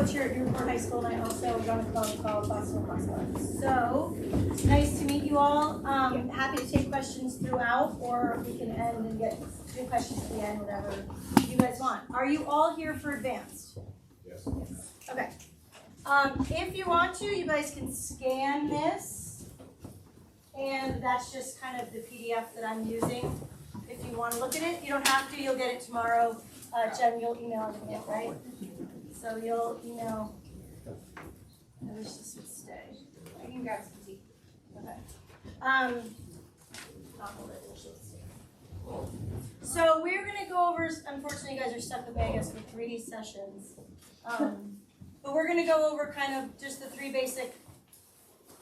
Here at Newburyport High School, and I also run a club called Boston Cross Club. So, it's nice to meet you all. Happy to take questions throughout, or we can end and get two questions at the end, whatever you guys want. Are you all here for advanced? Yes. Okay. If you want to, you guys can scan this, and that's just kind of the PDF that I'm using. If you want to look at it, you don't have to. You'll get it tomorrow. Jen, you'll email it, right? So you'll email. I wish this would stay. I can grab some tea. Okay. I'll hold it. It should stay. So we're gonna go over. Unfortunately, you guys are stuck with me, I guess, for 3 sessions. But we're gonna go over kind of just the 3 basic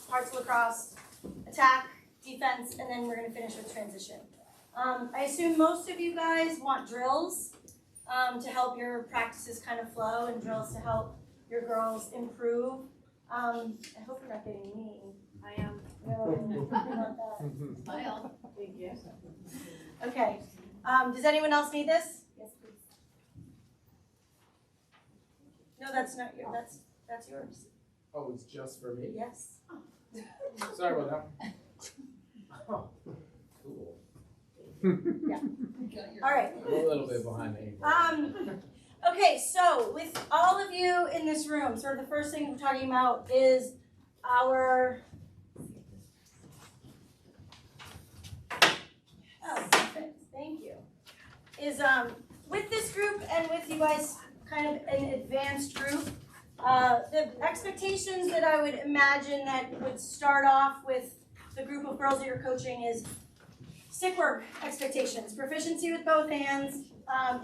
parts of lacrosse: attack, defense, and then we're gonna finish with transition. I assume most of you guys want drills. To help your practices kind of flow, and drills to help your girls improve. I hope you're not getting mean. I am. Smile. Thank you. Okay. Does anyone else need this? Yes, please. No, that's not yours. That's yours. Oh, it's just for me? Yes. Sorry about that. Oh, cool. Yeah. All right. I'm a little bit behind the 8 ball. Okay, so with all of you in this room, sort of the first thing we're talking about is our. Oh, perfect. Thank you. Is with this group and with you guys, kind of an advanced group. The expectations that I would imagine that would start off with the group of girls that you're coaching is stick work expectations, proficiency with both hands,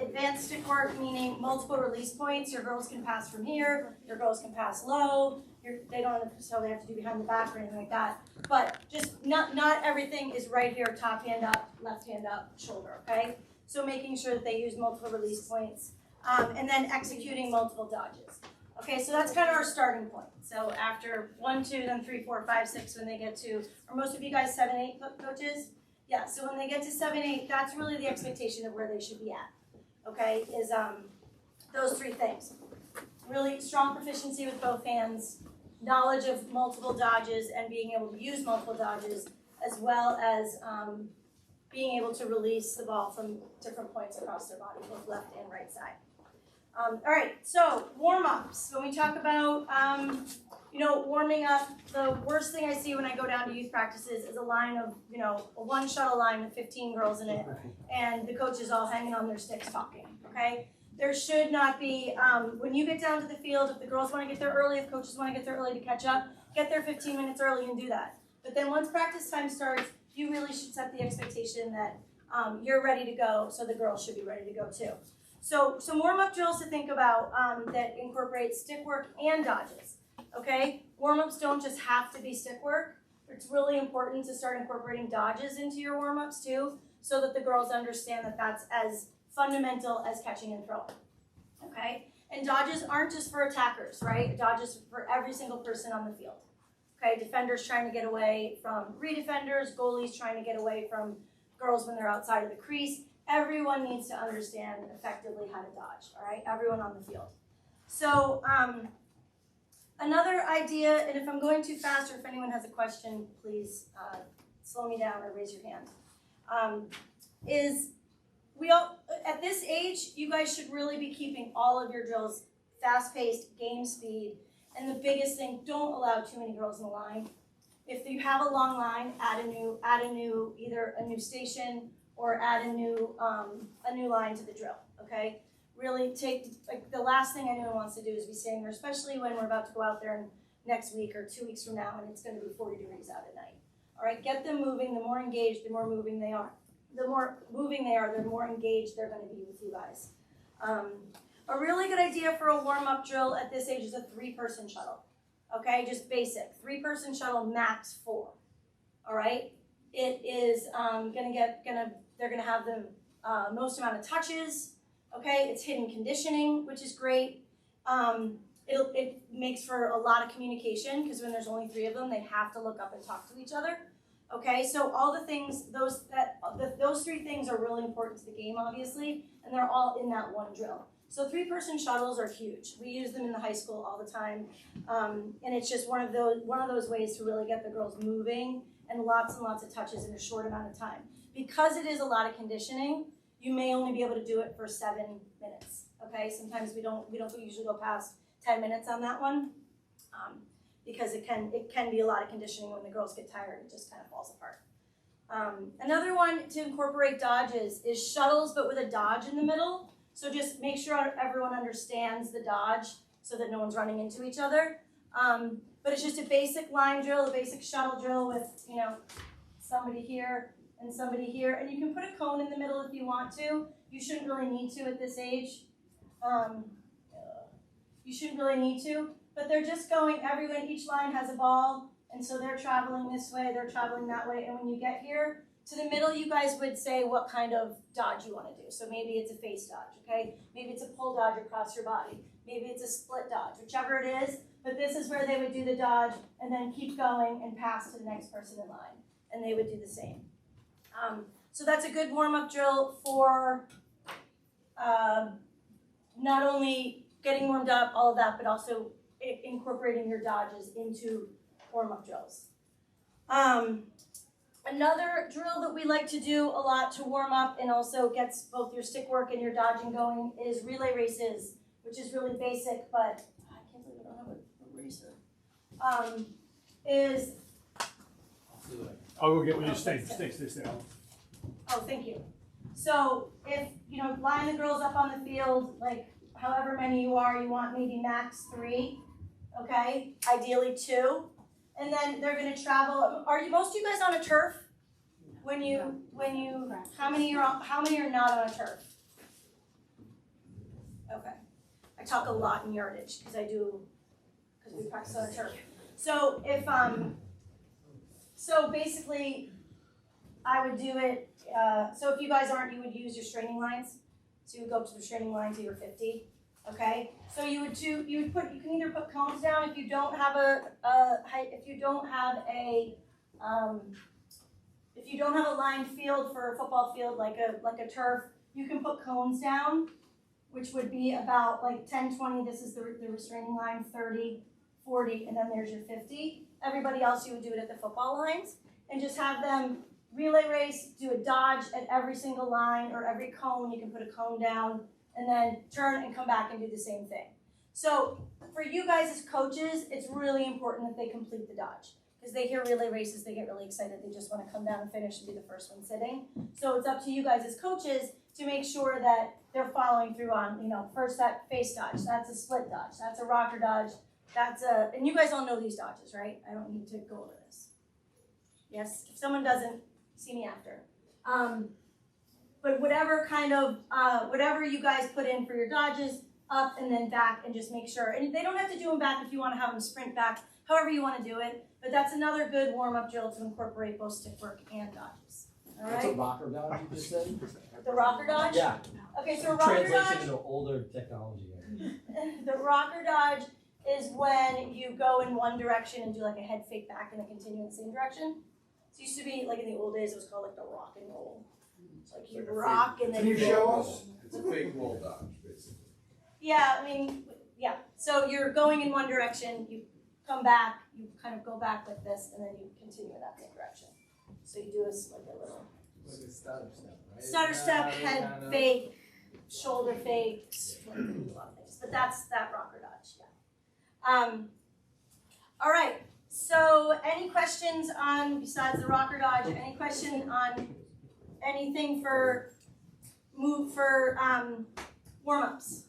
advanced stick work, meaning multiple release points. Your girls can pass from here, your girls can pass low, they don't necessarily have to do behind the back or anything like that. But just not everything is right here, top hand up, left hand up, shoulder, okay? So making sure that they use multiple release points, and then executing multiple dodges. Okay, so that's kind of our starting point. So after 1, 2, then 3, 4, 5, 6, when they get to, are most of you guys 7, 8 coaches? Yeah, so when they get to 7, 8, that's really the expectation of where they should be at, okay, is those 3 things. Really strong proficiency with both hands, knowledge of multiple dodges and being able to use multiple dodges, as well as being able to release the ball from different points across their body, both left and right side. All right, so warm-ups. When we talk about warming up, the worst thing I see when I go down to youth practices is a line of, a 1 shuttle line with 15 girls in it, and the coaches all hanging on their sticks talking, okay? There should not be, when you get down to the field, if the girls want to get there early, if coaches want to get there early to catch up, get there 15 minutes early and do that. But then once practice time starts, you really should set the expectation that you're ready to go, so the girls should be ready to go too. So some warm-up drills to think about that incorporate stick work and dodges. Okay, warm-ups don't just have to be stick work. It's really important to start incorporating dodges into your warm-ups too, so that the girls understand that that's as fundamental as catching and throwing. Okay, and dodges aren't just for attackers, right? Dodges for every single person on the field. Okay, defenders trying to get away from re-defenders, goalies trying to get away from girls when they're outside of the crease. Everyone needs to understand effectively how to dodge, all right? Everyone on the field. So another idea, and if I'm going too fast or if anyone has a question, please slow me down or raise your hand, is we all, at this age, you guys should really be keeping all of your drills fast-paced, game speed, and the biggest thing, don't allow too many girls in the line. If you have a long line, add a new, either a new station or add a new line to the drill, okay? Really take, like the last thing anyone wants to do is be standing there, especially when we're about to go out there next week or 2 weeks from now and it's gonna be 40 degrees out at night. All right, get them moving. The more engaged, the more moving they are. The more moving they are, the more engaged they're gonna be with you guys. A really good idea for a warm-up drill at this age is a 3-person shuttle, okay? Just basic, 3-person shuttle, max 4, all right? It is they're gonna have the most amount of touches, okay? It's hidden conditioning, which is great. It makes for a lot of communication because when there's only 3 of them, they have to look up and talk to each other, okay? So all the things, those 3 things are really important to the game, obviously, and they're all in that one drill. So 3-person shuttles are huge. We use them in the high school all the time. And it's just one of those ways to really get the girls moving and lots of touches in a short amount of time. Because it is a lot of conditioning, you may only be able to do it for 7 minutes. Okay, sometimes we don't usually go past 10 minutes on that one, because it can be a lot of conditioning. When the girls get tired, it just kind of falls apart. Another one to incorporate dodges is shuttles, but with a dodge in the middle. So just make sure everyone understands the dodge so that no one's running into each other. But it's just a basic line drill, a basic shuttle drill with, somebody here and somebody here. And you can put a cone in the middle if you want to. You shouldn't really need to at this age. You shouldn't really need to, but they're just going, each line has a ball, and so they're traveling this way, they're traveling that way, and when you get here to the middle, you guys would say what kind of dodge you want to do. So maybe it's a face dodge, okay? Maybe it's a pull dodge across your body. Maybe it's a split dodge, whichever it is, but this is where they would do the dodge and then keep going and pass to the next person in line, and they would do the same. So that's a good warm-up drill for not only getting warmed up, all of that, but also incorporating your dodges into warm-up drills. Another drill that we like to do a lot to warm up and also gets both your stick work and your dodging going is relay races, which is really basic, but I can't believe I don't have a racer. I'll go get one of your sticks there. Oh, thank you. So if, line the girls up on the field, like however many you are, you want maybe max 3, okay? Ideally 2. And then they're gonna travel. Are most of you guys on a turf? How many are not on a turf? Okay. I talk a lot in yardage because we practice on a turf. So if, so basically I would do it, so if you guys aren't, you would use your straining lines. So you would go up to the straining line to your 50. Okay, so you can either put cones down if you don't have if you don't have a lined field for a football field like a turf, you can put cones down, which would be about like 10, 20, this is the restraining line, 30, 40, and then there's your 50. Everybody else, you would do it at the football lines, and just have them relay race, do a dodge at every single line or every cone. You can put a cone down, and then turn and come back and do the same thing. So for you guys as coaches, it's really important that they complete the dodge. Because they hear relay races, they get really excited. They just want to come down and finish and be the first one sitting. So it's up to you guys as coaches to make sure that they're following through on, first that face dodge, that's a split dodge, that's a rocker dodge, and you guys all know these dodges, right? I don't need to go over this. Yes, if someone doesn't, see me after. But whatever whatever you guys put in for your dodges, up and then back, and just make sure. And they don't have to do them back if you want to have them sprint back, however you want to do it. But that's another good warm-up drill to incorporate both stick work and dodges. All right? What's a rocker dodge you just said? The rocker dodge? Yeah. Okay, so a rocker Translation dodge, into older technology. the rocker dodge is when you go in one direction and do like a head fake back and then continue in the same direction. So it used to be, like in the old days, it was called like the rock and roll. It's like you rock and then Can you you show roll. us? It's a fake roll dodge, basically. Yeah, yeah. So you're going in one direction, you come back, you kind of go back like this, and then you continue in that same direction. So you do like a little Like a stutter step, right? stutter step, Yeah, head kind of. fake, shoulder fake, split, a lot of things. But that's that rocker dodge, yeah. All right. So any questions on, besides the rocker dodge, any question on anything for warm-ups?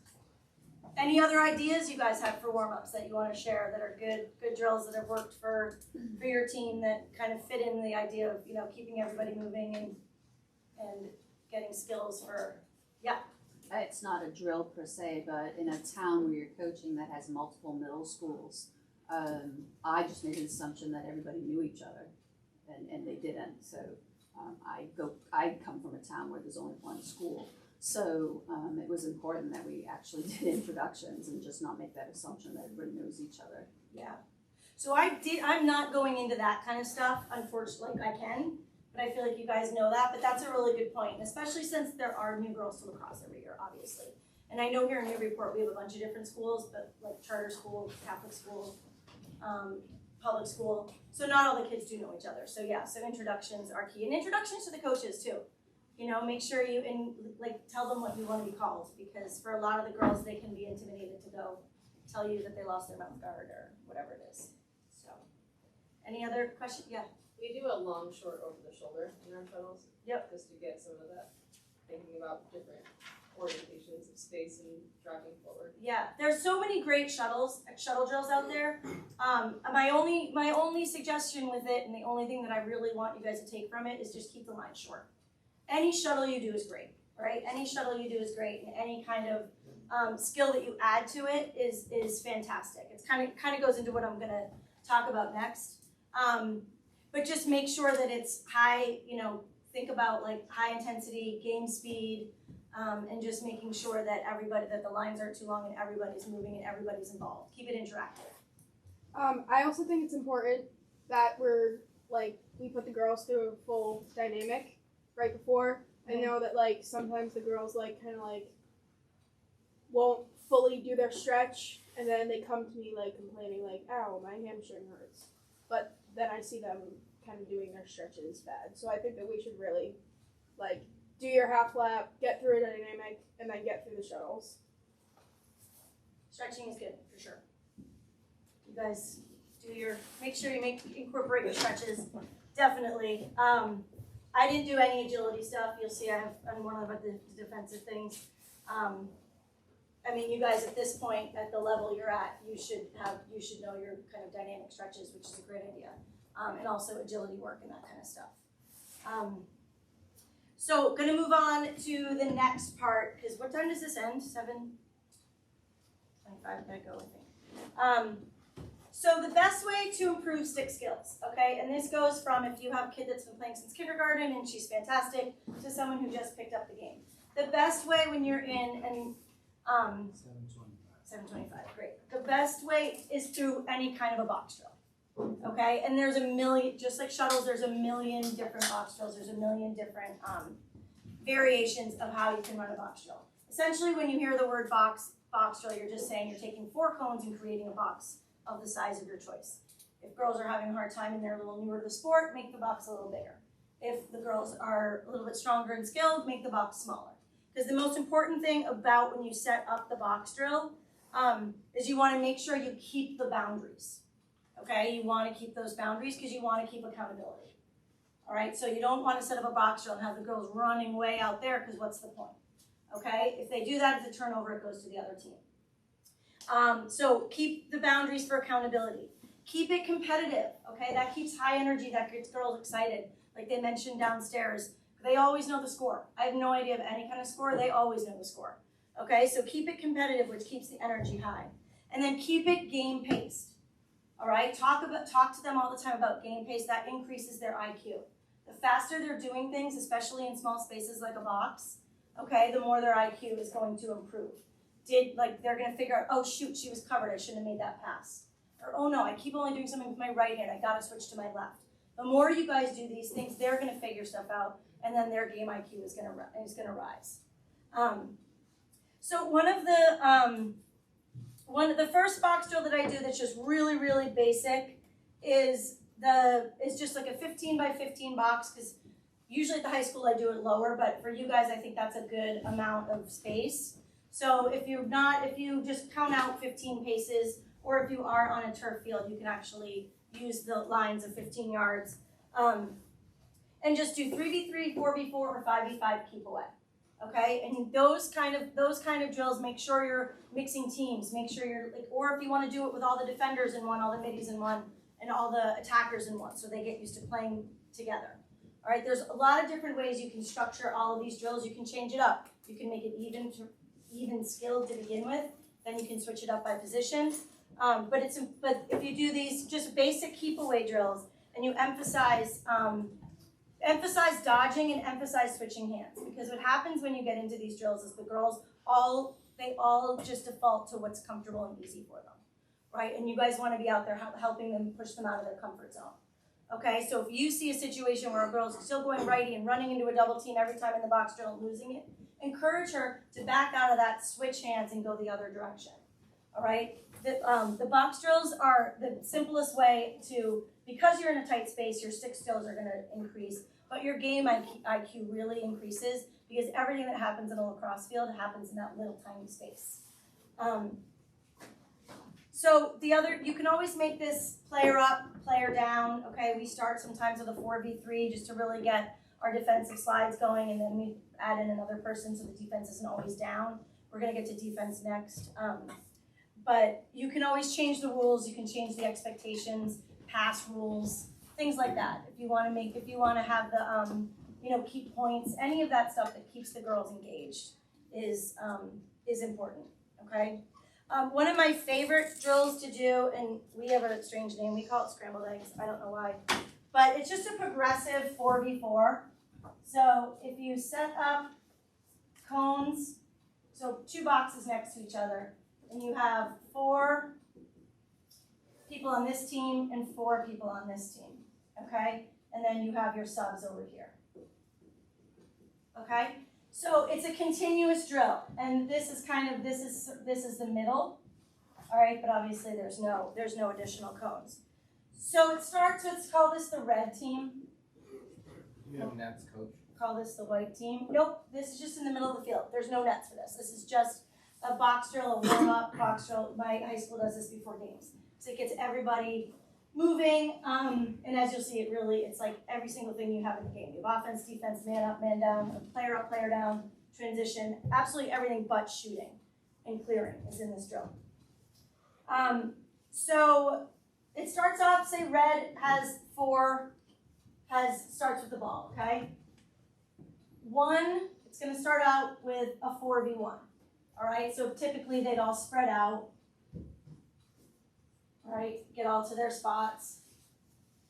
Any other ideas you guys have for warm-ups that you want to share that are good drills that have worked for your team that kind of fit in the idea of, keeping everybody moving and getting skills for, yeah. It's not a drill per se, but in a town where you're coaching that has multiple middle schools, I just made an assumption that everybody knew each other, and they didn't. So I come from a town where there's only one school. So it was important that we actually did introductions and just not make that assumption that everybody knows each other. Yeah. So I'm not going into that kind of stuff, unfortunately. I can, but I feel like you guys know that. But that's a really good point, especially since there are new girls to lacrosse every year, obviously. And I know here in Newburyport, we have a bunch of different schools, but like charter school, Catholic school, public school. So not all the kids do know each other. So yeah, so introductions are key. And introductions to the coaches too. You know, make sure you, tell them what you want to be called. Because for a lot of the girls, they can be intimidated to go tell you that they lost their mouth guard or whatever it is. So, any other questions? Yeah. We do a long, short, over the shoulder in our shuttles. Yep. Just to get some of that, thinking about different orientations of space and driving forward. Yeah, there's so many great shuttle drills out there. My only suggestion with it, and the only thing that I really want you guys to take from it, is just keep the line short. Any shuttle you do is great, right? Any shuttle you do is great, and any kind of skill that you add to it is fantastic. It's kind of goes into what I'm gonna talk about next. But just make sure that it's high. You know, think about like high intensity, game speed. And just making sure that that the lines aren't too long and everybody's moving and everybody's involved. Keep it interactive. I also think it's important that we put the girls through a full dynamic right before. I know that sometimes the girls won't fully do their stretch, and then they come to me complaining ow, my hamstring hurts. But then I see them kind of doing their stretches bad. So I think that we should really do your half lap, get through a dynamic, and then get through the shuttles. Stretching is good for sure. You guys make sure you incorporate your stretches. Definitely. I didn't do any agility stuff. You'll see I'm one of the defensive things. I mean, you guys at this point, at the level you're at, you should know your kind of dynamic stretches, which is a great idea. And also agility work and that kind of stuff. So, going to move on to the next part, because what time does this end? 7:25, gotta go, I think. So the best way to improve stick skills, okay, and this goes from if you have a kid that's been playing since kindergarten and she's fantastic, to someone who just picked up the game. The best way when you're in, and 7:25, great. The best way is through any kind of a box drill. Okay, and there's a million, just like shuttles, there's a million different box drills. There's a million different variations of how you can run a box drill. Essentially, when you hear the word box drill, you're just saying you're taking 4 cones and creating a box of the size of your choice. If girls are having a hard time and they're a little newer to the sport, make the box a little bigger. If the girls are a little bit stronger and skilled, make the box smaller. Because the most important thing about when you set up the box drill is you want to make sure you keep the boundaries. Okay, you want to keep those boundaries because you want to keep accountability. All right, so you don't want to set up a box drill and have the girls running way out there because what's the point? Okay, if they do that, it's a turnover, it goes to the other team. So keep the boundaries for accountability. Keep it competitive, okay? That keeps high energy, that gets girls excited. Like they mentioned downstairs, they always know the score. I have no idea of any kind of score, they always know the score. Okay, so keep it competitive, which keeps the energy high. And then keep it game-paced. All right, talk to them all the time about game pace. That increases their IQ. The faster they're doing things, especially in small spaces like a box, okay, the more their IQ is going to improve. They're going to figure out, oh shoot, she was covered, I shouldn't have made that pass. Or oh no, I keep only doing something with my right hand, I got to switch to my left. The more you guys do these things, they're going to figure stuff out, and then their game IQ is going to rise. So one of the first box drill that I do that's just really, really basic is just like a 15 by 15 box, because usually at the high school I do it lower, but for you guys I think that's a good amount of space. So if you just count out 15 paces, or if you are on a turf field, you can actually use the lines of 15 yards, and just do 3v3, 4v4, or 5v5 keep away. Okay, and those kind of drills, make sure you're mixing teams, make sure you're or if you want to do it with all the defenders in one, all the middies in one, and all the attackers in one, so they get used to playing together. All right, there's a lot of different ways you can structure all of these drills. You can change it up. You can make it even skilled to begin with. Then you can switch it up by position. But if you do these just basic keep away drills and you emphasize dodging and emphasize switching hands, because what happens when you get into these drills is the girls all just default to what's comfortable and easy for them, right? And you guys want to be out there helping them push them out of their comfort zone. Okay, so if you see a situation where a girl's still going righty and running into a double team every time in the box drill and losing it, encourage her to back out of that, switch hands, and go the other direction. All right? The box drills are the simplest way to, because you're in a tight space, your stick skills are going to increase, but your game IQ really increases because everything that happens in a lacrosse field happens in that little tiny space. So you can always make this player up, player down. Okay, we start sometimes with a 4v3 just to really get our defensive slides going, and then we add in another person so the defense isn't always down. We're going to get to defense next. But you can always change the rules. You can change the expectations, pass rules, things like that. If you want to have the, keep points, any of that stuff that keeps the girls engaged is important. Okay. One of my favorite drills to do, and we have a strange name. We call it scrambled eggs. I don't know why, but it's just a progressive 4v4. So if you set up cones, so 2 boxes next to each other, and you have 4 people on this team and 4 people on this team, okay? And then you have your subs over here, okay? So it's a continuous drill, and this is the middle, all right? But obviously there's no additional cones. So it starts. Let's call this the red team. You have nets, coach. Call this the white team. Nope, this is just in the middle of the field. There's no nets for this. This is just a box drill, a warm-up box drill. My high school does this before games. So it gets everybody moving, and as you'll see, it's like every single thing you have in the game. You have offense, defense, man up, man down, player up, player down, transition, absolutely everything but shooting and clearing is in this drill. So it starts off, say red starts with the ball, okay? 1, it's gonna start out with a 4v1, all right? So typically they'd all spread out, all right, get all to their spots.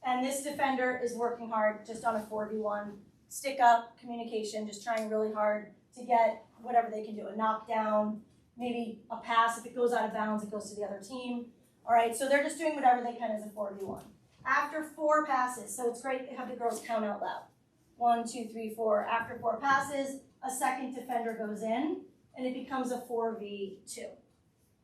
And this defender is working hard just on a 4v1, stick up, communication, just trying really hard to get whatever they can do, a knockdown, maybe a pass. If it goes out of bounds, it goes to the other team. All right, so they're just doing whatever they can as a 4v1. After 4 passes, so it's great to have the girls count out loud. 1, 2, 3, 4. After 4 passes, a second defender goes in, and it becomes a 4v2.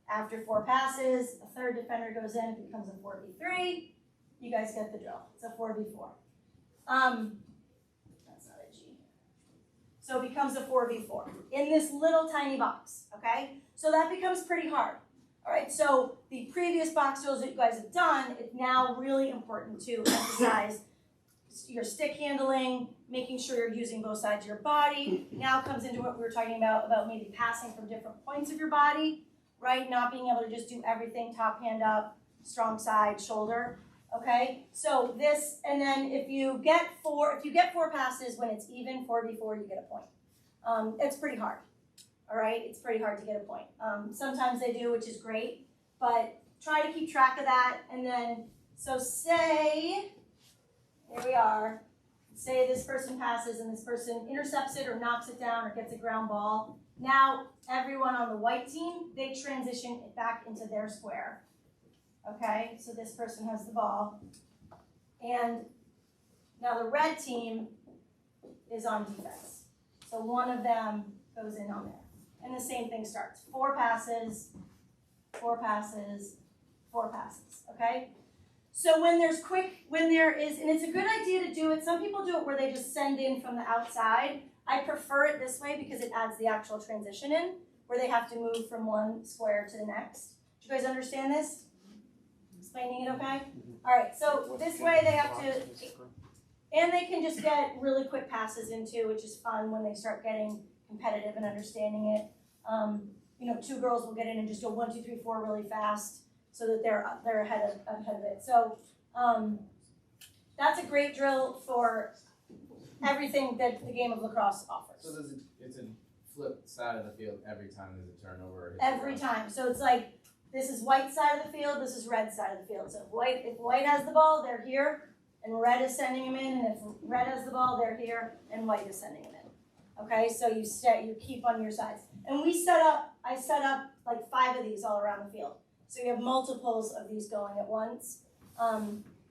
After 4 passes, a third defender goes in, it becomes a 4v3. You guys get the drill. It's a 4v4. That's not a G. So it becomes a 4v4 in this little tiny box, okay? So that becomes pretty hard. All right, so the previous box drills that you guys have done, it's now really important to emphasize your stick handling, making sure you're using both sides of your body. Now comes into what we were talking about maybe passing from different points of your body, right? Not being able to just do everything top hand up, strong side, shoulder. Okay, so this, and then if you get 4 passes when it's even 4v4, you get a point. It's pretty hard. All right, it's pretty hard to get a point. Sometimes they do, which is great, but try to keep track of that. And then, so say, here we are, say this person passes and this person intercepts it or knocks it down or gets a ground ball. Now, everyone on the white team, they transition it back into their square. Okay, so this person has the ball. And now the red team is on defense. So one of them goes in on there. And the same thing starts. 4 passes, 4 passes, 4 passes, okay? So when there is, and it's a good idea to do it, some people do it where they just send in from the outside. I prefer it this way because it adds the actual transition in, where they have to move from one square to the next. Do you guys understand this? Explaining it okay? All right, so this way they have to, and they can just get really quick passes into, which is fun when they start getting competitive and understanding it. 2 girls will get in and just go 1, 2, 3, 4 really fast so that they're ahead of it. So that's a great drill for everything that the game of lacrosse offers. So it's a flip side of the field every time there's a turnover. Every time. So it's like this is white side of the field, this is red side of the field. So if white has the ball, they're here, and red is sending them in, and if red has the ball, they're here, and white is sending them in. Okay, so you keep on your sides. And I set up like 5 of these all around the field. So you have multiples of these going at once,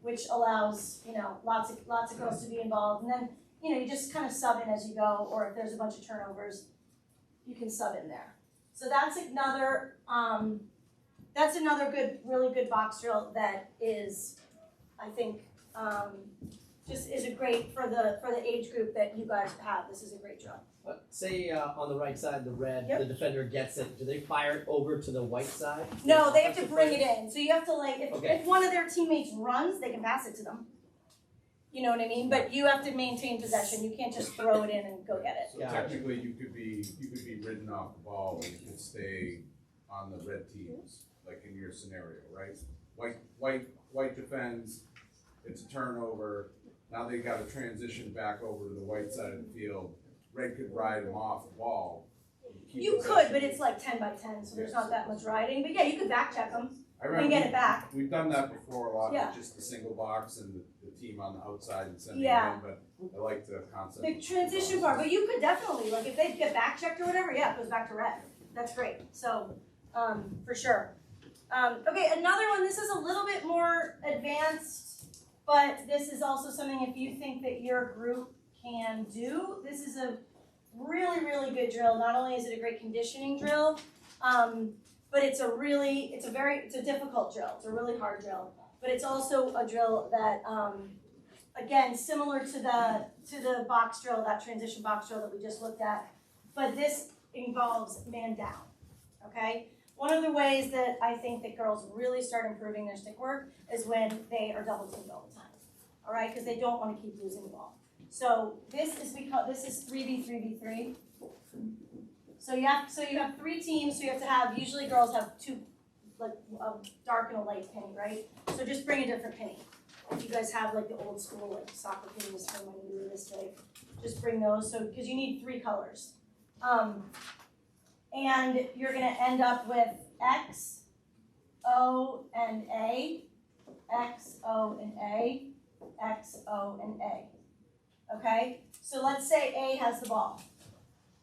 which allows, lots of girls to be involved. And then, you just kind of sub in as you go, or if there's a bunch of turnovers, you can sub in there. So that's another good, really good box drill that is, I think, just is a great for the age group that you guys have. This is a great drill. Say on the right side, the red, Yep. the defender gets it. Do they fire it over to the white side? No, they have to bring it in. So you have to Okay. if one of their teammates runs, they can pass it to them. You know what I mean? But you have to maintain possession. You can't just throw it in and go get it. So Yeah. technically, you could be ridden off the ball and you could stay on the red teams, like in your scenario, right? White defends, it's a turnover, now they gotta transition back over to the white side of the field. Red could ride them off the ball. Keep You possession. could, but it's like 10 by 10, so there's not that much riding. But yeah, you could back check them I and remember get it back. we've done that before a lot, Yeah. with just the single box and the team on the outside and sending Yeah. it in, but I like the concept. The transition part, but you could definitely, like if they get back checked or whatever, yeah, it goes back to red. That's great. So, for sure. Okay, another one, this is a little bit more advanced, but this is also something if you think that your group can do. This is a really, really good drill. Not only is it a great conditioning drill, but it's a difficult drill. It's a really hard drill. But it's also a drill that, again, similar to the box drill, that transition box drill that we just looked at, but this involves man down, okay? One of the ways that I think that girls really start improving their stick work is when they are double teamed all the time, all right? Because they don't want to keep losing the ball. So this is 3v3v3. So you have 3 teams. So you have to have, usually girls have 2, like a dark and a light penny, right? So just bring a different penny. If you guys have like the old school like soccer pennies from when you were this big, just bring those. So because you need 3 colors, and you're gonna end up with X, O, and A, X, O, and A, X, O, and A. Okay, so let's say A has the ball.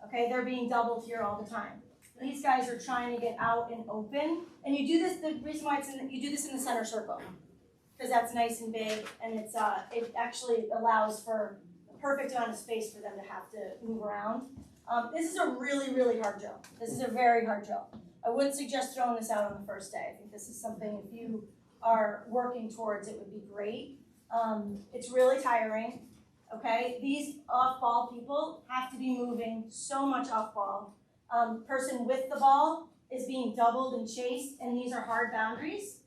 Okay, they're being doubled here all the time. These guys are trying to get out and open, and you do this. The reason why you do this in the center circle, because that's nice and big, and it actually allows for a perfect amount of space for them to have to move around. This is a really, really hard drill. This is a very hard drill. I wouldn't suggest throwing this out on the first day. I think this is something, if you are working towards, it would be great. It's really tiring. Okay, these off-ball people have to be moving so much off-ball. Person with the ball is being doubled and chased, and these are hard boundaries.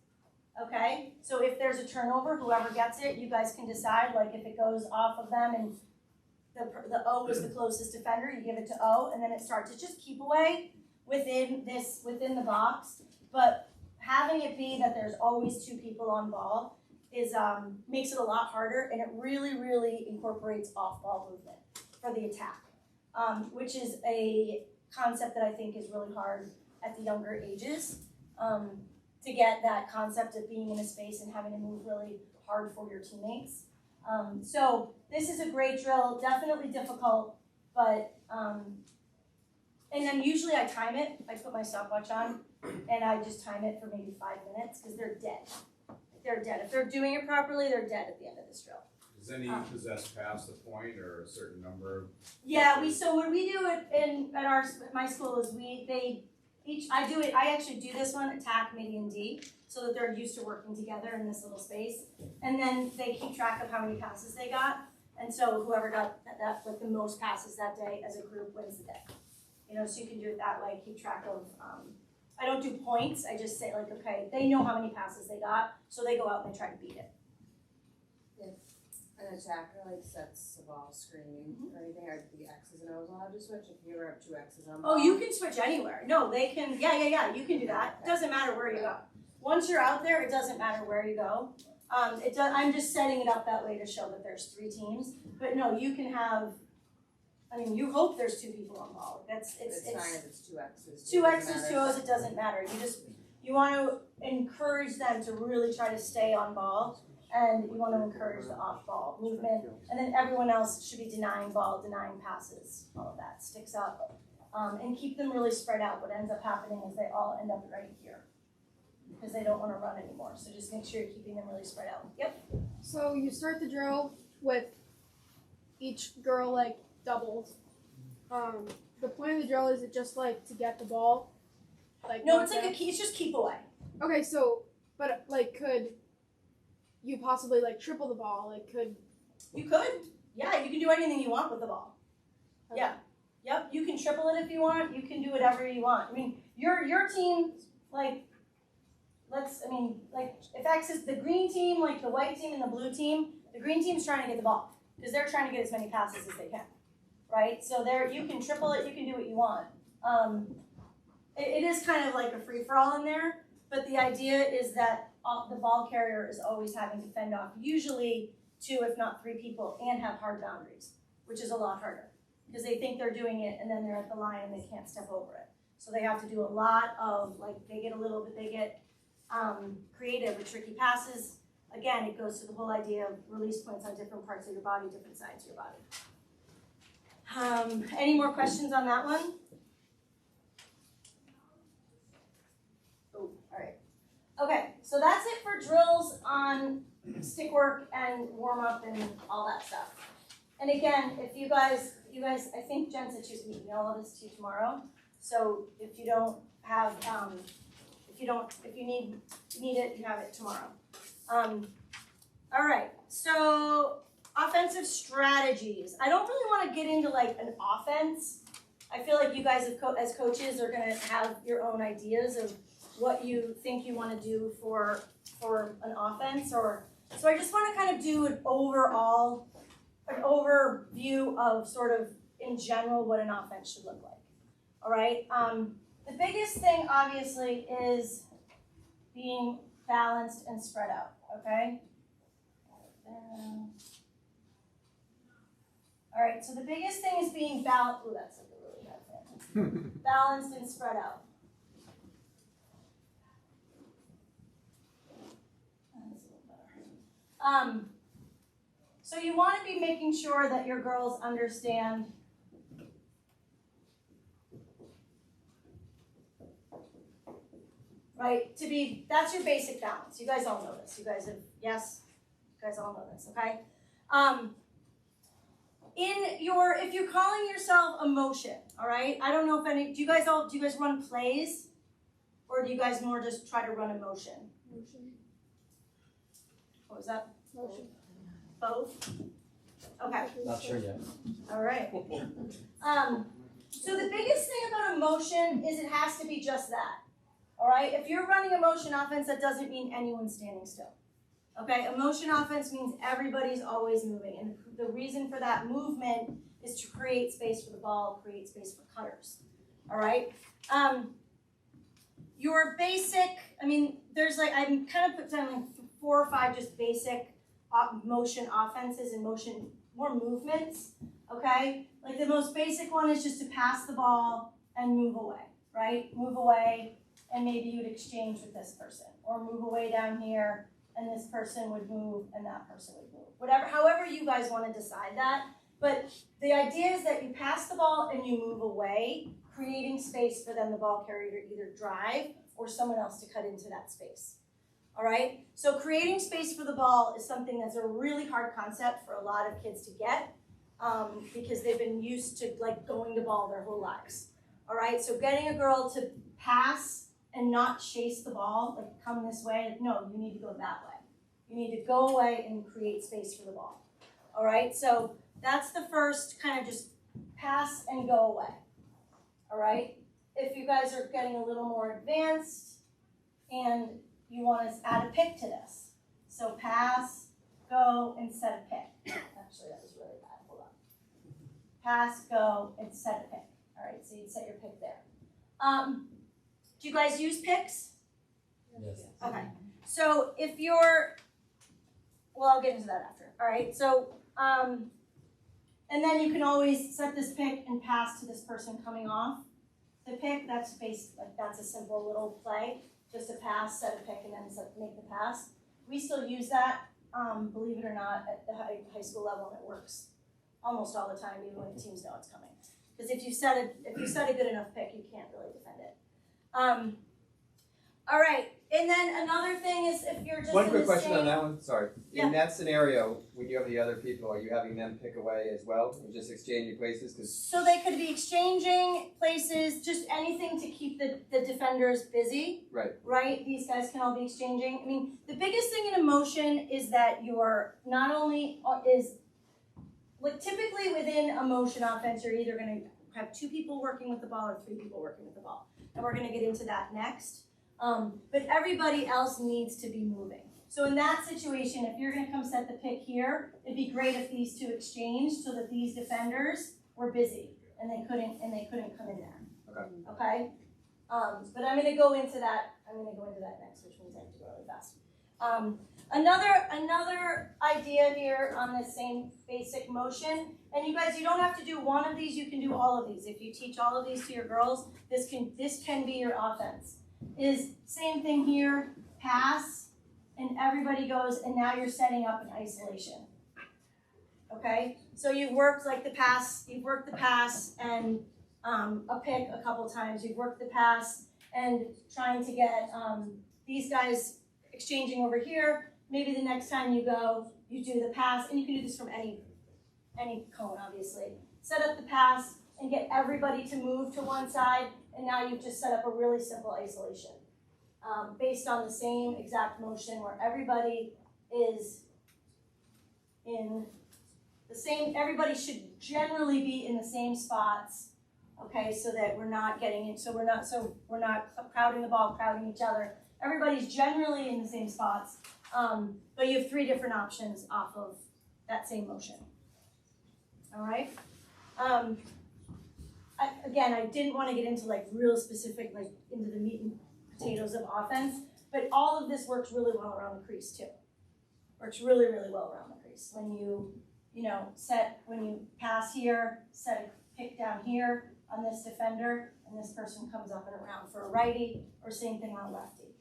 Okay, so if there's a turnover, whoever gets it, you guys can decide, like if it goes off of them and the O is the closest defender, you give it to O, and then it starts to just keep away within the box. But having it be that there's always 2 people on ball is makes it a lot harder, and it really, really incorporates off-ball movement for the attack, which is a concept that I think is really hard at the younger ages, to get that concept of being in a space and having to move really hard for your teammates. So this is a great drill, definitely difficult, but, and then usually I time it. I put my stopwatch on, and I just time it for maybe 5 minutes, because they're dead. They're dead. If they're doing it properly, they're dead at the end of this drill. Does any possess past the point or a certain number? Yeah, so what we do at my school is I actually do this one, attack, midi, and D, so that they're used to working together in this little space. And then they keep track of how many passes they got. And so whoever got that like the most passes that day as a group wins the day. You know, so you can do it that way, keep track of, I don't do points, I just say like, okay, they know how many passes they got, so they go out and they try to beat it. An attacker like sets the ball screening or anything, or the X's and O's allowed to switch if you ever have 2 X's on ball. Oh, you can switch anywhere. No, they can, yeah, you can do that. It doesn't matter where you go. Once you're out there, it doesn't matter where you go. I'm just setting it up that way to show that there's 3 teams. But no, you can have, you hope there's 2 people on ball. It's fine if it's 2 X's. 2 X's, 2 O's, it doesn't matter. You want to encourage them to really try to stay on ball, and you want to encourage the off-ball movement, and then everyone else should be denying ball, denying passes, all of that sticks up, and keep them really spread out. What ends up happening is they all end up right here because they don't want to run anymore. So just make sure you're keeping them really spread out. Yep. So you start the drill with each girl like doubled. the point of the drill is it just like to get the ball? Like No, knocked it's like out? it's just keep away. Okay, so but like could you possibly like triple the ball? Like could You could. Yeah, you can do anything you want with the ball. Yeah. Yep, you can triple it if you want. You can do whatever you want. I mean, your team, like, if X is the green team, like the white team and the blue team, the green team's trying to get the ball because they're trying to get as many passes as they can, right? So you can triple it. You can do what you want. It is kind of like a free-for-all in there, but the idea is that the ball carrier is always having to fend off usually 2, if not 3 people, and have hard boundaries, which is a lot harder because they think they're doing it and then they're at the line and they can't step over it. So they have to do a lot of, like, they get creative with tricky passes. Again, it goes to the whole idea of release points on different parts of your body, different sides of your body. Any more questions on that one? Oh, all right. Okay, so that's it for drills on stick work and warm up and all that stuff. And again, if you guys, I think Jen said she was going to email all this to you tomorrow. So if you don't have, if you need it, you have it tomorrow. All right, so offensive strategies. I don't really want to get into like an offense. I feel like you guys as coaches are going to have your own ideas of what you think you want to do for an offense, or so I just want to kind of do an overview of sort of in general what an offense should look like. All right. The biggest thing obviously is being balanced and spread out. Okay. All right. So the biggest thing is being balanced. Oh, that's like a really bad thing. Balanced and spread out. So you want to be making sure that your girls understand right, that's your basic balance. You guys all know this. You guys all know this, okay? If you're calling yourself a motion, all right? I don't know if do you guys run plays? Or do you guys more just try to run a motion? motion? What was that? Motion. Both? Okay. Not sure yet. All right. So the biggest thing about a motion is it has to be just that. All right? If you're running a motion offense, that doesn't mean anyone's standing still. Okay? A motion offense means everybody's always moving. And the reason for that movement is to create space for the ball, create space for cutters. All right? Your basic, there's I'm kind of put down like 4 or 5 just basic motion offenses and more movements, okay? Like the most basic one is just to pass the ball and move away, right? Move away, and maybe you would exchange with this person, or move away down here, and this person would move, and that person would move. However you guys want to decide that, but the idea is that you pass the ball and you move away, creating space for then the ball carrier to either drive or someone else to cut into that space. All right, so creating space for the ball is something that's a really hard concept for a lot of kids to get because they've been used to like going to ball their whole lives. All right, so getting a girl to pass and not chase the ball, like come this way, no, you need to go that way. You need to go away and create space for the ball. All right, so that's the first kind of just pass and go away. All right, if you guys are getting a little more advanced and you want to add a pick to this. So pass, go, and set a pick. Actually, that was really bad. Hold on. Pass, go, and set a pick. All right, so you'd set your pick there. Do you guys use picks? Yes. Okay. So if you're, well, I'll get into that after. All right, so, and then you can always set this pick and pass to this person coming off the pick. That's a simple little play. Just a pass, set a pick, and then make the pass. We still use that, believe it or not, at the high school level, and it works almost all the time, even when the teams know it's coming. Because if you set a good enough pick, you can't really defend it. All right, And then another thing is if you're just One in quick the question on same- that one, sorry. Yeah. In that scenario, when you have the other people, are you having them pick away as well, and just exchanging places? 'Cause So they could be exchanging places, just anything to keep the defenders busy. Right. Right? These guys can all be exchanging. I mean, the biggest thing in a motion is that you're not only is like typically within a motion offense, you're either going to have 2 people working with the ball or 3 people working with the ball, and we're going to get into that next. But everybody else needs to be moving. So in that situation, if you're going to come set the pick here, it'd be great if these 2 exchanged so that these defenders were busy and they couldn't come in there. Okay. Okay. But I'm going to go into that. I'm going to go into that next, which means I have to go really fast. Another idea here on this same basic motion, and you guys, you don't have to do one of these. You can do all of these. If you teach all of these to your girls, this can be your offense. Is same thing here, pass, and everybody goes, and now you're setting up an isolation. Okay, so you've worked like the pass, and a pick a couple times. You've worked the pass and trying to get these guys exchanging over here. Maybe the next time you go, you do the pass, and you can do this from any cone, obviously. Set up the pass and get everybody to move to one side, and now you've just set up a really simple isolation based on the same exact motion where everybody is in the same, everybody should generally be in the same spots, okay, so that we're not getting it, so we're not crowding the ball, crowding each other. Everybody's generally in the same spots, but you have 3 different options off of that same motion. All right. I didn't want to get into like real specific, like into the meat and potatoes of offense, but all of this works really well around the crease too. Works really, really well around the crease. When you when you pass here, set a pick down here on this defender, and this person comes up and around for a righty, or same thing on a lefty.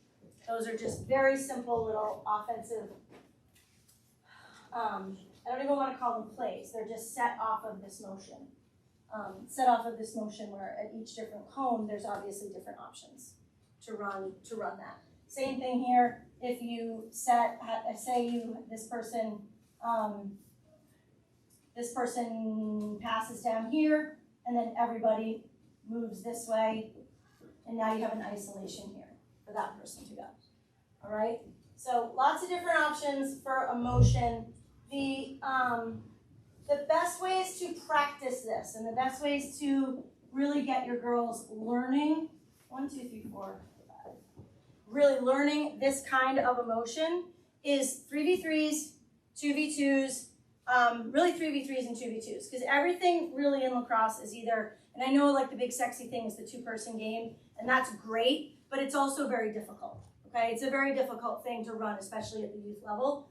Those are just very simple little offensive, I don't even want to call them plays, they're just set off of this motion. Where at each different cone, there's obviously different options to run that. Same thing here, if you this person passes down here, and then everybody moves this way, and now you have an isolation here for that person to go. All right, so lots of different options for a motion. The best ways to practice this, and the best ways to really get your girls learning, 1, 2, 3, 4, 5, really learning this kind of emotion is 3v3s, 2v2s, really 3v3s and 2v2s, because everything really in lacrosse is either, and I know like the big sexy thing is the 2-person game, and that's great, but it's also very difficult, okay? It's a very difficult thing to run, especially at the youth level.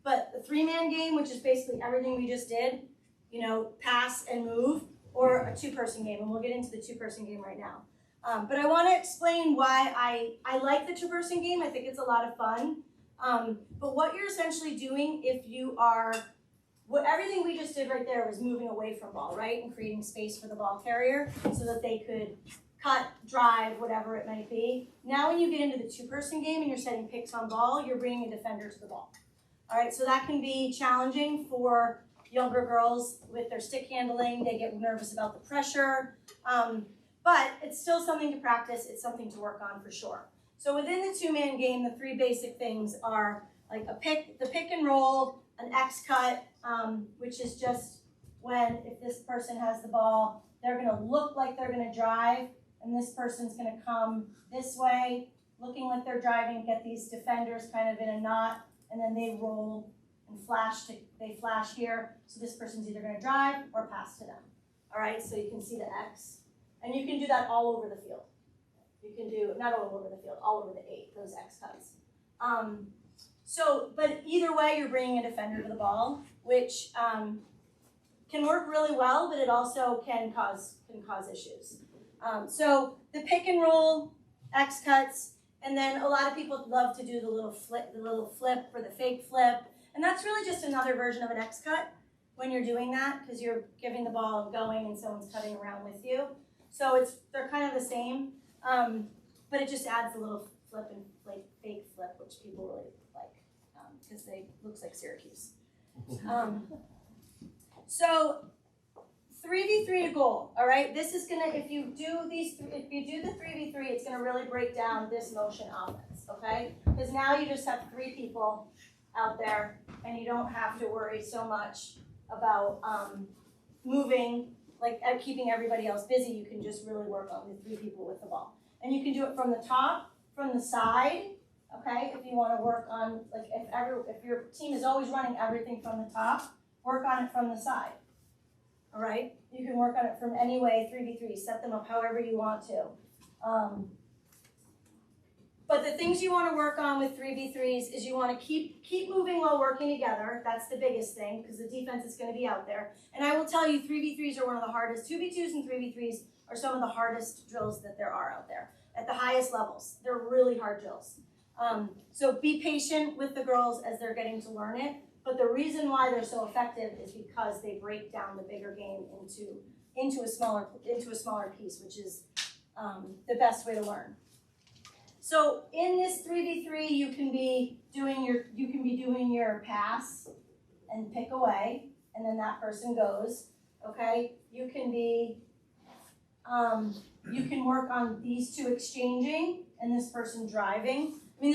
But the 3-man game, which is basically everything we just did, pass and move, or a 2-person game, and we'll get into the 2-person game right now. But I want to explain why I like the 2-person game. I think it's a lot of fun. But what you're essentially doing if you are, everything we just did right there was moving away from ball, right? And creating space for the ball carrier so that they could cut, drive, whatever it might be. Now when you get into the 2-person game and you're setting picks on ball, you're bringing a defender to the ball. All right, so that can be challenging for younger girls with their stick handling. They get nervous about the pressure, but it's still something to practice. It's something to work on for sure. So within the 2-man game, the 3 basic things are like the pick and roll, an X cut, which is just if this person has the ball, they're going to look like they're going to drive, and this person's going to come this way, looking like they're driving, get these defenders kind of in a knot, and then they roll and they flash here, so this person's either going to drive or pass to them. All right, so you can see the X, and you can do that all over the field. You can do, not all over the field, all over the 8, those X cuts. But either way, you're bringing a defender to the ball, which can work really well, but it also can cause issues. So the pick and roll, X cuts, and then a lot of people love to do the little flip or the fake flip, and that's really just another version of an X cut when you're doing that, because you're giving the ball and going, and someone's cutting around with you. So they're kind of the same, but it just adds a little flip like fake flip, which people really like, because they looks like Syracuse. So 3v3 to goal, all right? This is gonna, if you do the 3v3, it's gonna really break down this motion offense, okay? Because now you just have 3 people out there, and you don't have to worry so much about moving, like keeping everybody else busy. You can just really work on the 3 people with the ball. And you can do it from the top, from the side, okay? If you wanna work on, like if your team is always running everything from the top, work on it from the side. All right, you can work on it from any way, 3v3, set them up however you want to. But the things you want to work on with 3v3s is you want to keep moving while working together. That's the biggest thing, because the defense is going to be out there. And I will tell you, 3v3s are one of the hardest. 2v2s and 3v3s are some of the hardest drills that there are out there at the highest levels. They're really hard drills. So be patient with the girls as they're getting to learn it. But the reason why they're so effective is because they break down the bigger game into a smaller piece, which is the best way to learn. So in this 3v3, you can be doing your pass and pick away, and then that person goes. Okay, you can work on these 2 exchanging and this person driving. I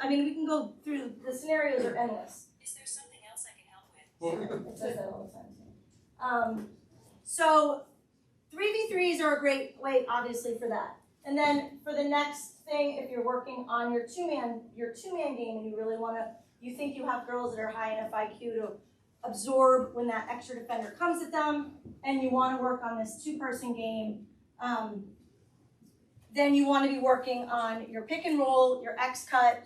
mean, we can go through the scenarios are endless. Is there something else I can help with? It says that all the time. So 3v3s are a great way, obviously, for that. And then for the next thing, if you're working on your two-man game, and you think you have girls that are high enough IQ to absorb when that extra defender comes at them, and you want to work on this 2-person game, then you want to be working on your pick and roll, your X cut,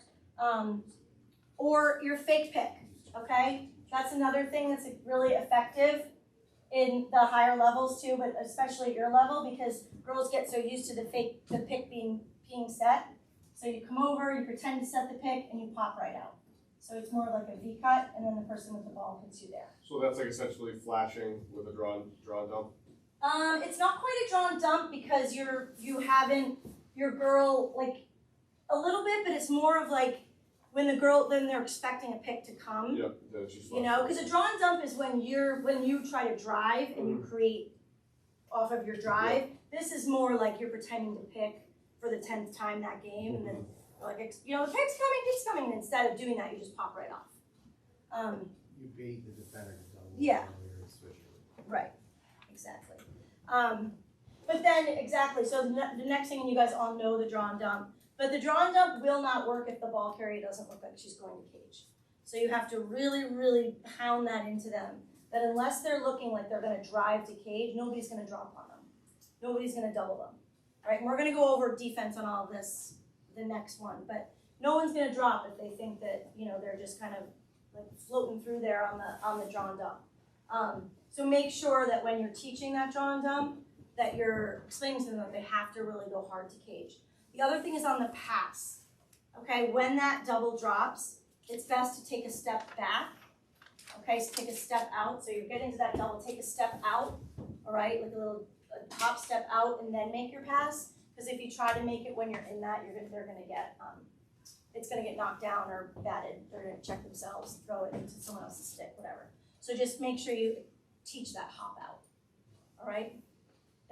or your fake pick. Okay, that's another thing that's really effective in the higher levels too, but especially at your level, because girls get so used to the pick being set. So you come over, you pretend to set the pick, and you pop right out. So it's more like a V cut, and then the person with the ball hits you there. So that's like essentially flashing with a drawn dump? It's not quite a drawn dump because you haven't your girl like a little bit, but it's more of like when they're expecting a pick to come. Yep, that's just Because a drawn dump is when you try to drive and you create off of your drive. Yeah. This is more like you're pretending to pick for the 10th time that game, and then like the pick's coming, and instead of doing that, you just pop right off. You bait the defender to double. Yeah. Right. Exactly. But then exactly. So the next thing, and you guys all know the drawn dump. But the drawn dump will not work if the ball carrier doesn't look like she's going to cage. So you have to really, really pound that into them, that unless they're looking like they're going to drive to cage, nobody's going to drop on them. Nobody's going to double them, right? And we're going to go over defense on all of this, the next one. But no one's going to drop if they think that, they're just kind of like floating through there on the drawn dump. So make sure that when you're teaching that drawn dump, that you're explaining to them that they have to really go hard to cage. The other thing is on the pass, okay? When that double drops, it's best to take a step back, okay? So take a step out. So you're getting to that double, take a step out, all right? Like a top step out and then make your pass. Because if you try to make it when you're in that, they're gonna get, it's gonna get knocked down or batted. They're gonna check themselves, throw it into someone else's stick, whatever. So just make sure you teach that hop out, all right?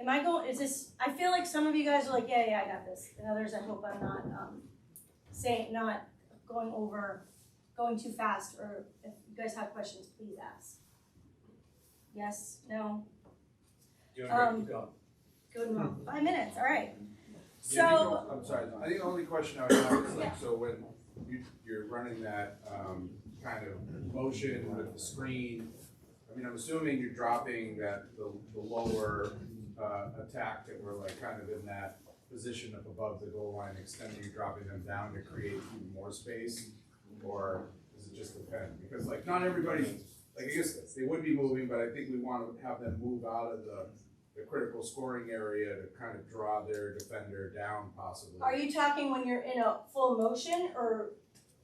I feel like some of you guys are like, yeah, I got this. And others, I hope I'm not not going too fast, or if you guys have questions, please ask. Yes, no? Keep going. Good, 5 minutes, all right. So, I'm sorry, I think the only question I would have is like, so when you're running that kind of motion with the screen, I mean, I'm assuming you're dropping the lower attack that we're like kind of in that position up above the goal line, extending, you're dropping them down to create even more space, or is it just depend? Because like not everybody, like I guess they would be moving, but I think we want to have them move out of the critical scoring area to kind of draw their defender down possibly. Are you talking when you're in a full motion, or?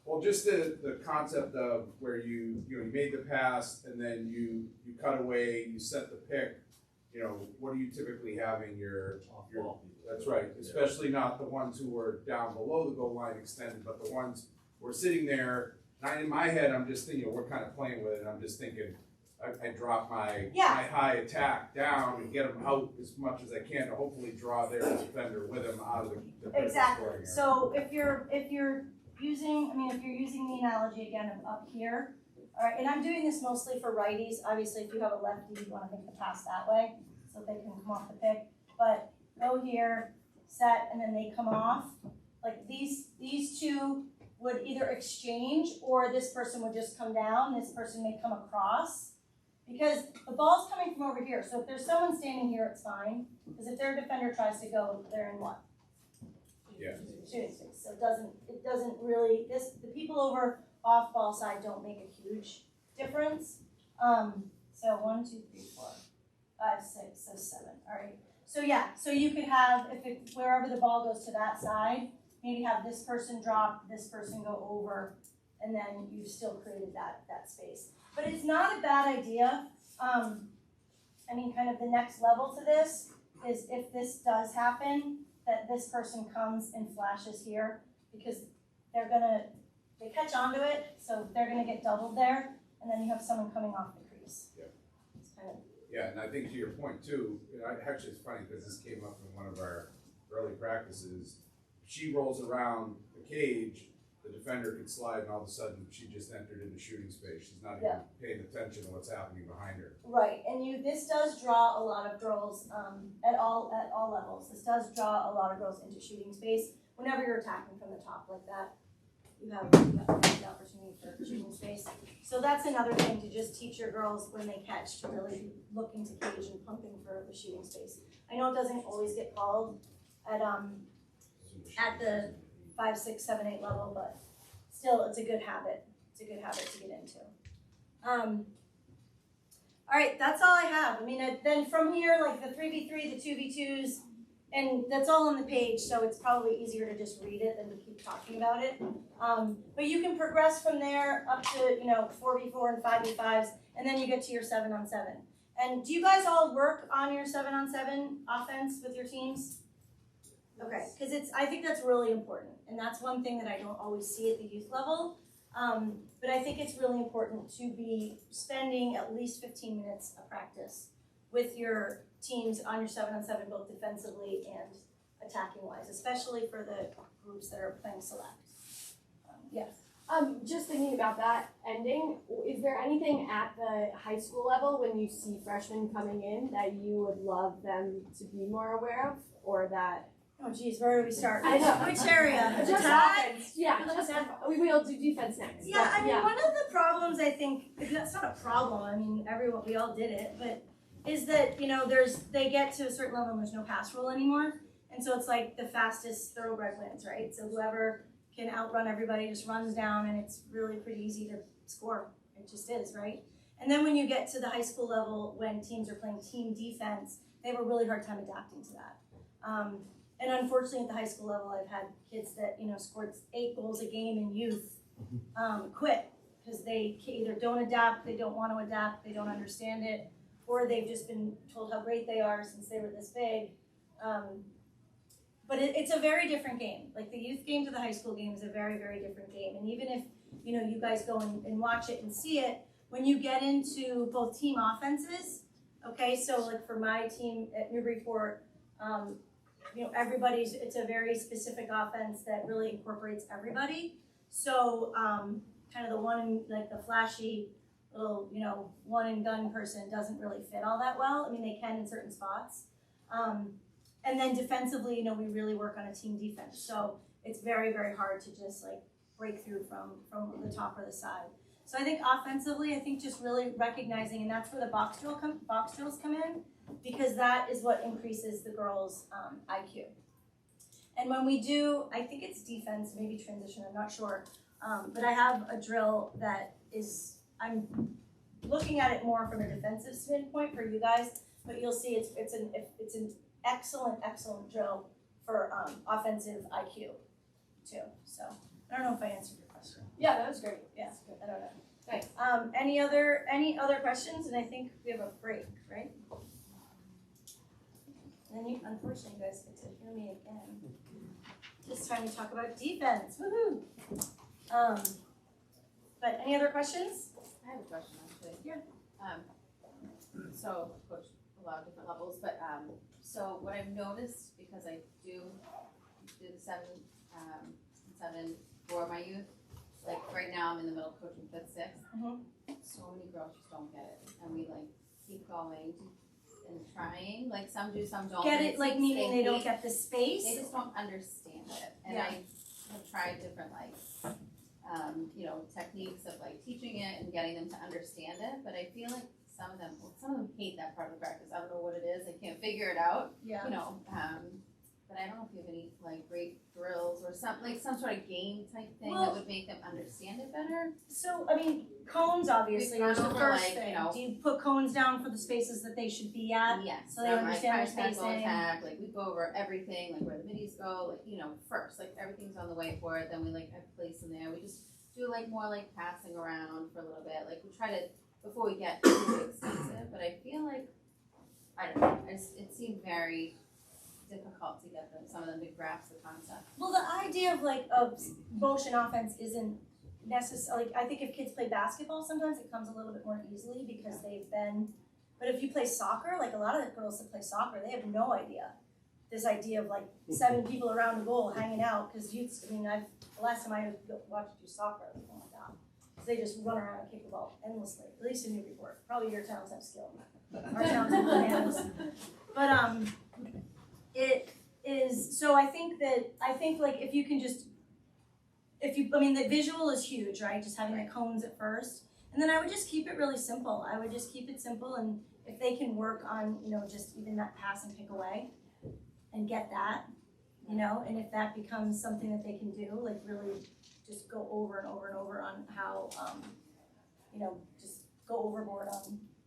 Well, just the concept of where you made the pass and then you cut away, you set the pick, you know, what are you typically having your, Off-ball people. that's right, especially not the ones who are down below the goal line extended, but the ones who are sitting there. And in my head, I'm just thinking, we're kind of playing with it, and I'm just thinking, I drop my high attack down and get them out as much as I can to hopefully draw their defender with them out of the Exactly. scoring area. So if you're using, if you're using the analogy again of up here, all right, and I'm doing this mostly for righties. Obviously, if you have a lefty, you want to make the pass that way so they can come off the pick. But go here, set, and then they come off. Like these two would either exchange, or this person would just come down. This person may come across. Because the ball's coming from over here, so if there's someone standing here, it's fine. Because if their defender tries to go, they're in what? Yeah. Shooting space. So it doesn't really, the people over off ball side don't make a huge difference. So 1, 2, 3, 4, 5, 6, so 7. All right. So yeah, so you could have, wherever the ball goes to that side, maybe have this person drop, this person go over, and then you've still created that space. But it's not a bad idea. Kind of the next level to this is if this does happen, that this person comes and flashes here, because they catch onto it, so they're gonna get doubled there, and then you have someone coming off the crease. Yeah. It's kind of, Yeah, and I think to your point too, actually it's funny because this came up in one of our early practices. She rolls around the cage, the defender could slide, and all of a sudden she just entered into shooting space. She's not even paying attention to what's happening behind her. right, and this does draw a lot of girls at all levels. This does draw a lot of girls into shooting space. Whenever you're attacking from the top like that, you have the opportunity for shooting space. So that's another thing to just teach your girls when they catch, to really be looking to cage and pumping for the shooting space. I know it doesn't always get called at the 5, 6, 7, 8 level, but still, it's a good habit. It's a good habit to get into. All right, that's all I have. Then from here, like the 3v3, the 2v2s, and that's all on the page, so it's probably easier to just read it than to keep talking about it. But you can progress from there up to 4v4 and 5v5s, and then you get to your 7-on-7. And do you guys all work on your 7-on-7 offense with your teams? Okay, because I think that's really important, and that's one thing that I don't always see at the youth level. But I think it's really important to be spending at least 15 minutes of practice with your teams on your 7-on-7, both defensively and attacking wise, especially for the groups that are playing select. Yes. Just thinking about that ending, is there anything at the high school level when you see freshmen coming in that you would love them to be more aware of, or that? Oh geez, where do we start? I know. Which area? Just Attack? offense. Yeah, we'll do defense next. Yeah, one of the problems I think, that's not a problem, we all did it, but is that, they get to a certain level and there's no pass rule anymore. And so it's like the fastest thoroughbred wins, right? So whoever can outrun everybody just runs down, and it's really pretty easy to score. It just is, right? And then when you get to the high school level, when teams are playing team defense, they have a really hard time adapting to that. And unfortunately at the high school level, I've had kids that, scored 8 goals a game in youth, quit because they either don't adapt, they don't want to adapt, they don't understand it, or they've just been told how great they are since they were this big. But it's a very different game. Like the youth game to the high school game is a very, very different game. And even if, you guys go and watch it and see it, when you get into both team offenses, okay, so like for my team at Newburyport, it's a very specific offense that really incorporates everybody. So kind of the flashy little, one and gun person doesn't really fit all that well. They can in certain spots. And then defensively, we really work on a team defense. So it's very, very hard to just break through from the top or the side. So I think offensively, just really recognizing, and that's where the box drills come in, because that is what increases the girls' IQ. And when we do, I think it's defense, maybe transition, I'm not sure, but I have a drill that I'm looking at it more from a defensive standpoint for you guys, but you'll see it's an excellent drill for offensive IQ too. So I don't know if I answered your question. Yeah, that was great. Yeah, I don't know. Thanks. Any other questions? And I think we have a break, right? And then unfortunately, you guys get to hear me again. This time we talk about defense. Woohoo! But any other questions? I have a question actually. Yeah. So coach a lot of different levels, but so what I've noticed, because I do the 7 for my youth, like right now I'm in the middle coaching 5th, 6th. So many girls just don't get it, and we like keep going and trying. Like some do, some don't. Get it, like meaning they don't get the space? They just don't understand it, and I have tried different like techniques of like teaching it and getting them to understand it, but I feel like some of them hate that part of the practice. I don't know what it is. They can't figure it out. Yeah. But I don't know if you have any like great drills or some sort of game type thing Well, that would make them understand it better. So, I mean, cones obviously We've are the gone over, first like, thing. you know- Do you put cones down for the spaces that they should be at? Yes. So they understand like their high tackle spacing. attack, like we go over everything, like where the middies go, like first, like everything's on the whiteboard. Then we like have place in there. We just do like more like passing around for a little bit. Like we try to before we get too extensive. But I feel like I don't know. It seemed very difficult to get some of them to grasp the concept. Well, the idea of like of motion offense isn't necessarily. Like, I think if kids play basketball, sometimes it comes a little bit more easily because they've been. But if you play soccer, like a lot of the girls that play soccer, they have no idea. This idea of like 7 people around the goal hanging out because youth. I mean, the last time I watched you do soccer, I was like, oh my god. So they just run around and kick the ball endlessly. At least in Newburyport. Probably your towns have skill. Our towns have bananas. But it is, so I think like if you can just, I mean the visual is huge, right? Just having the cones at first. And then I would just keep it really simple. I would just keep it simple, and if they can work on, just even that pass and pick away and get that, and if that becomes something that they can do, like really just go over and over and over on how, just go overboard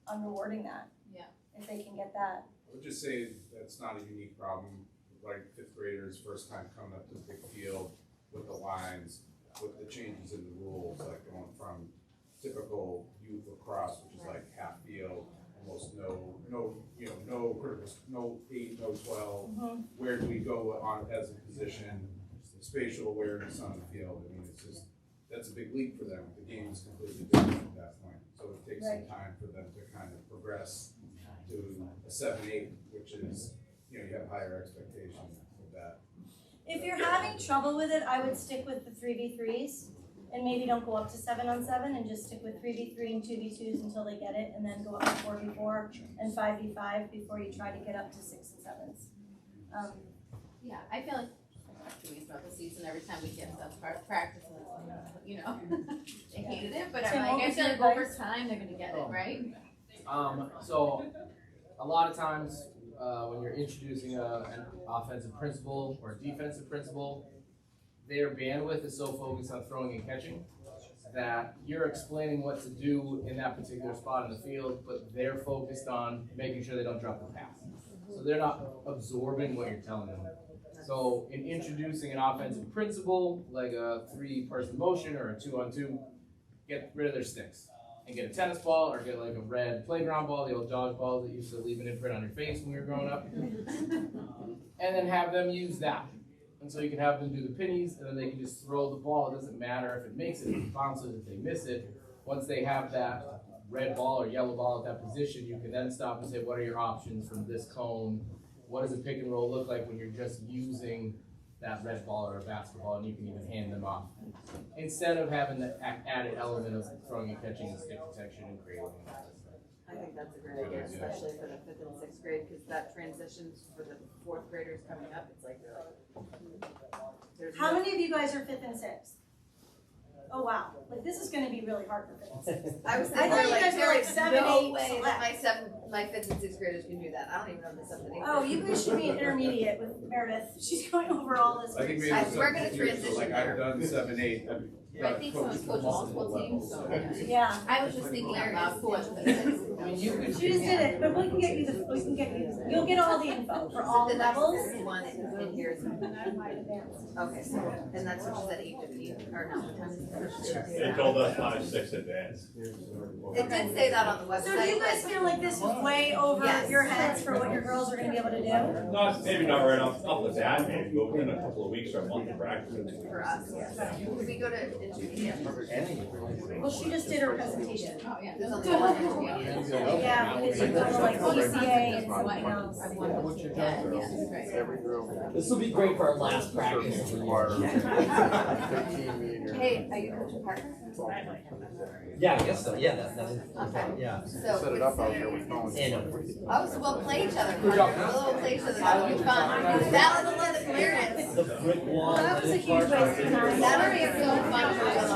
on rewarding that. Yeah. If they can get that. I would just say that's not a unique problem, like 5th graders, first time coming up to the big field with the lines, with the changes in the rules, like going from typical youth lacrosse, which is like half field, almost no critical, no 8, no 12. Where do we go on as a position, spatial awareness on the field? I mean, it's just, that's a big leap for them. The game is completely different at that point. So it takes some time for them to kind of progress to a 7-8, which is, you have higher expectations with that. If you're having trouble with it, I would stick with the 3v3s and maybe don't go up to 7-on-7 and just stick with 3v3 and 2v2s until they get it, and then go up to 4v4 and 5v5 before you try to get up to 6 and 7s. Yeah, I feel like doing throughout the season, every time we get stuff practice, they hated it, but I'm like, I feel like over time they're gonna get it, right? So a lot of times when you're introducing an offensive principle or defensive principle, their bandwidth is so focused on throwing and catching that you're explaining what to do in that particular spot in the field, but they're focused on making sure they don't drop the pass. So they're not absorbing what you're telling them. So in introducing an offensive principle, like a 3-person motion or a 2-on-2, get rid of their sticks and get a tennis ball or get like a red playground ball, the old dodge balls that used to leave an imprint on your face when you were growing up, and then have them use that. And so you can have them do the pennies, and then they can just throw the ball. It doesn't matter if it makes it, if it bounces, if they miss it. Once they have that red ball or yellow ball at that position, you can then stop and say, what are your options from this cone? What does a pick and roll look like when you're just using that red ball or a basketball, and you can even hand them off. Instead of having the added element of throwing and catching and stick detection and creating. I think that's a great idea, especially for the 5th and 6th grade, because that transitions for the 4th graders coming up, it's like, How many of you guys are 5th and 6th? Oh wow, like this is gonna be really hard for 5th and 6th. I was I thinking thought you guys were like 7, 8 no way select. that my 5th and 6th graders can do that. I don't even know if the 7th and 8th. Oh, you guys should be in intermediate with Meredith. She's going over all this. I think maybe we're gonna some years, transition like I've done 7-8, I think someone's coached multiple teams, so. Yeah. I was just thinking out loud, who wants to finish? I mean, you could. She just did it, but we can get you you'll get all the info for all the levels. One in here is. Okay, so, and that's what she said, 8:15, or no, what time is it? They told us 5-6 advance. It did say that on the website. So do you guys feel like this was way over Yes. your heads for what your girls are gonna be able to do? Not, maybe not right off the bat, maybe go within a couple of weeks or a month of practice. For us, yes. Could we go to intermediate? Well, she just did her presentation. Oh, yeah. There's only one intermediate. Yeah, but it's like PCA and something else. This will be great for our last practice. Hey, are you coaching Parker? Yeah, I guess so, yeah, that is, Okay. yeah. So. Set it up out there with phones. Oh, so we'll play each other, Parker. We'll play each other, that'll be fun. That'll be the clearance. The brick wall. Well, that was a huge waste of time. That'll be so fun for us.